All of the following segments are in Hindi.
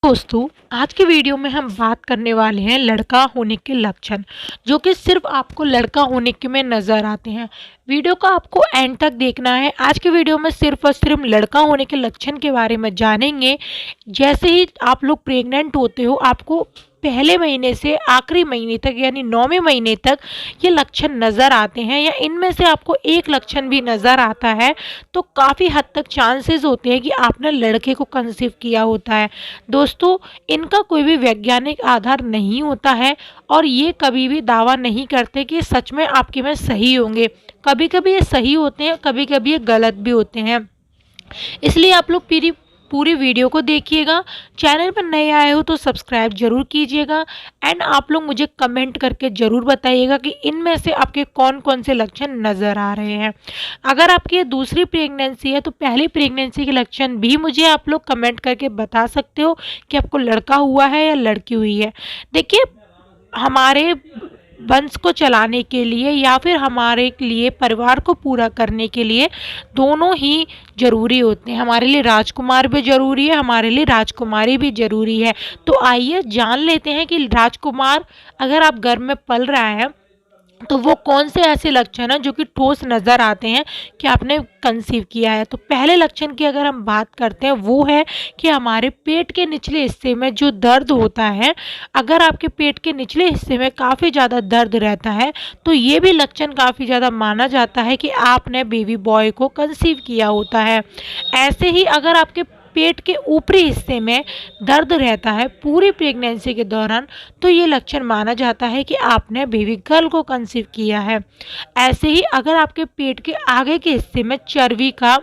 दोस्तों, आज के वीडियो में हम बात करने वाले हैं लड़का होने के लक्षण, जो कि सिर्फ आपको लड़का होने के में नज़र आते हैं। वीडियो को आपको एंड तक देखना है। आज के वीडियो में सिर्फ और सिर्फ लड़का होने के लक्षण के बारे में जानेंगे। जैसे ही आप लोग प्रेग्नेंट होते हो, आपको पहले महीने से आखिरी महीने तक यानी 9वें महीने तक ये लक्षण नज़र आते हैं, या इनमें से आपको एक लक्षण भी नज़र आता है, तो काफ़ी हद तक चांसेस होते हैं कि आपने लड़के को कंसीव किया होता है। दोस्तों, इनका कोई भी वैज्ञानिक आधार नहीं होता है और ये कभी भी दावा नहीं करते कि सच में आपके में सही होंगे। कभी कभी ये सही होते हैं, कभी कभी ये गलत भी होते हैं। इसलिए आप लोग पूरी पूरी वीडियो को देखिएगा। चैनल पर नए आए हो तो सब्सक्राइब जरूर कीजिएगा। एंड आप लोग मुझे कमेंट करके ज़रूर बताइएगा कि इनमें से आपके कौन कौन से लक्षण नज़र आ रहे हैं। अगर आपकी ये दूसरी प्रेगनेंसी है तो पहली प्रेगनेंसी के लक्षण भी मुझे आप लोग कमेंट करके बता सकते हो कि आपको लड़का हुआ है या लड़की हुई है। देखिए, हमारे वंश को चलाने के लिए या फिर हमारे लिए परिवार को पूरा करने के लिए दोनों ही ज़रूरी होते हैं। हमारे लिए राजकुमार भी ज़रूरी है, हमारे लिए राजकुमारी भी ज़रूरी है। तो आइए जान लेते हैं कि राजकुमार अगर आप घर में पल रहा है तो वो कौन से ऐसे लक्षण हैं जो कि ठोस नज़र आते हैं कि आपने कंसीव किया है। तो पहले लक्षण की अगर हम बात करते हैं, वो है कि हमारे पेट के निचले हिस्से में जो दर्द होता है, अगर आपके पेट के निचले हिस्से में काफ़ी ज़्यादा दर्द रहता है तो ये भी लक्षण काफ़ी ज़्यादा माना जाता है कि आपने बेबी बॉय को कंसीव किया होता है। ऐसे ही अगर आपके पेट के ऊपरी हिस्से में दर्द रहता है पूरी प्रेगनेंसी के दौरान, तो ये लक्षण माना जाता है कि आपने बेबी गर्ल को कंसीव किया है। ऐसे ही अगर आपके पेट के आगे के हिस्से में चर्बी का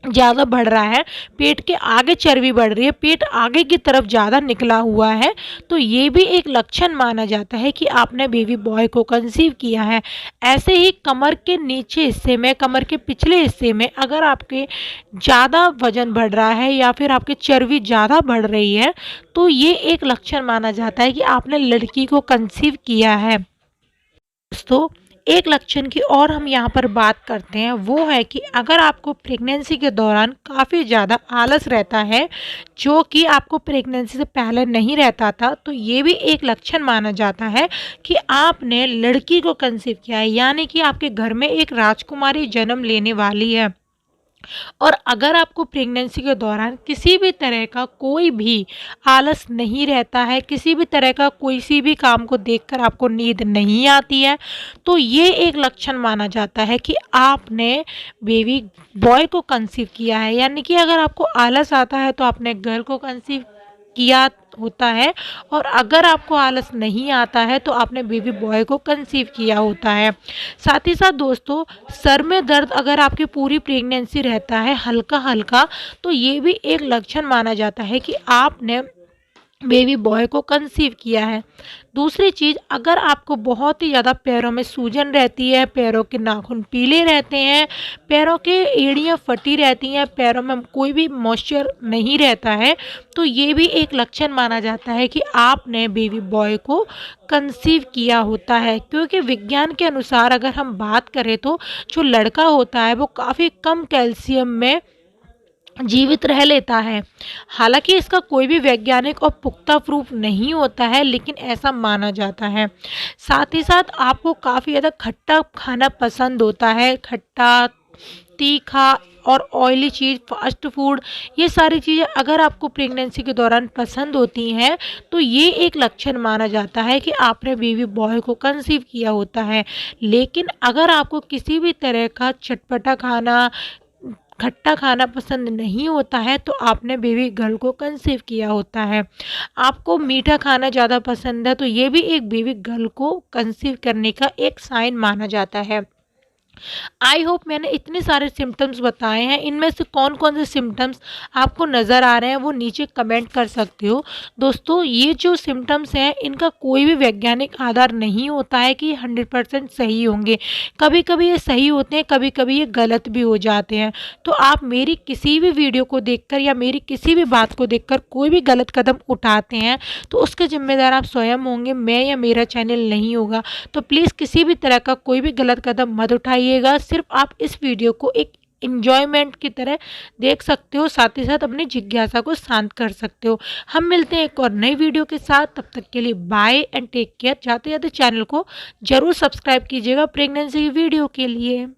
ज़्यादा बढ़ रहा है, पेट के आगे चर्बी बढ़ रही है, पेट आगे की तरफ ज़्यादा निकला हुआ है, तो ये भी एक लक्षण माना जाता है कि आपने बेबी बॉय को कंसीव किया है। ऐसे ही कमर के नीचे हिस्से में, कमर के पिछले हिस्से में अगर आपके ज़्यादा वजन बढ़ रहा है या फिर आपकी चर्बी ज़्यादा बढ़ रही है, तो ये एक लक्षण माना जाता है कि आपने लड़की को कंसीव किया है। दोस्तों, एक लक्षण की और हम यहाँ पर बात करते हैं, वो है कि अगर आपको प्रेगनेंसी के दौरान काफ़ी ज़्यादा आलस रहता है, जो कि आपको प्रेगनेंसी से पहले नहीं रहता था, तो ये भी एक लक्षण माना जाता है कि आपने लड़की को कंसीव किया है, यानी कि आपके घर में एक राजकुमारी जन्म लेने वाली है। और अगर आपको प्रेगनेंसी के दौरान किसी भी तरह का कोई भी आलस नहीं रहता है, किसी भी तरह का किसी भी काम को देखकर आपको नींद नहीं आती है, तो ये एक लक्षण माना जाता है कि आपने बेबी बॉय को कंसीव किया है। यानी कि अगर आपको आलस आता है तो आपने गर्ल को कंसीव किया होता है, और अगर आपको आलस नहीं आता है तो आपने बेबी बॉय को कंसीव किया होता है। साथ ही साथ दोस्तों, सर में दर्द अगर आपकी पूरी प्रेगनेंसी रहता है हल्का हल्का, तो ये भी एक लक्षण माना जाता है कि आपने बेबी बॉय को कंसीव किया है। दूसरी चीज़, अगर आपको बहुत ही ज़्यादा पैरों में सूजन रहती है, पैरों के नाखून पीले रहते हैं, पैरों के एड़ियाँ फटी रहती हैं, पैरों में कोई भी मॉइस्चर नहीं रहता है, तो ये भी एक लक्षण माना जाता है कि आपने बेबी बॉय को कंसीव किया होता है। क्योंकि विज्ञान के अनुसार अगर हम बात करें तो जो लड़का होता है वो काफ़ी कम कैल्शियम में जीवित रह लेता है। हालांकि इसका कोई भी वैज्ञानिक और पुख्ता प्रूफ नहीं होता है, लेकिन ऐसा माना जाता है। साथ ही साथ आपको काफ़ी ज़्यादा खट्टा खाना पसंद होता है, खट्टा, तीखा और ऑयली चीज़, फास्ट फूड, ये सारी चीज़ें अगर आपको प्रेगनेंसी के दौरान पसंद होती हैं, तो ये एक लक्षण माना जाता है कि आपने बेबी बॉय को कंसीव किया होता है। लेकिन अगर आपको किसी भी तरह का चटपटा खाना, खट्टा खाना पसंद नहीं होता है, तो आपने बेबी गर्ल को कंसीव किया होता है। आपको मीठा खाना ज़्यादा पसंद है, तो ये भी एक बेबी गर्ल को कंसीव करने का एक साइन माना जाता है। आई होप मैंने इतने सारे सिम्टम्स बताए हैं, इनमें से कौन कौन से सिम्टम्स आपको नज़र आ रहे हैं वो नीचे कमेंट कर सकते हो। दोस्तों, ये जो सिम्टम्स हैं इनका कोई भी वैज्ञानिक आधार नहीं होता है कि 100% सही होंगे। कभी कभी ये सही होते हैं, कभी कभी ये गलत भी हो जाते हैं। तो आप मेरी किसी भी वीडियो को देखकर या मेरी किसी भी बात को देखकर कोई भी गलत कदम उठाते हैं तो उसके जिम्मेदार आप स्वयं होंगे, मैं या मेरा चैनल नहीं होगा। तो प्लीज़ किसी भी तरह का कोई भी गलत कदम मत उठाइए। सिर्फ आप इस वीडियो को एक इंजॉयमेंट की तरह देख सकते हो, साथ ही साथ अपनी जिज्ञासा को शांत कर सकते हो। हम मिलते हैं एक और नई वीडियो के साथ, तब तक के लिए बाय एंड टेक केयर। जाते जाते चैनल को जरूर सब्सक्राइब कीजिएगा प्रेगनेंसी वीडियो के लिए।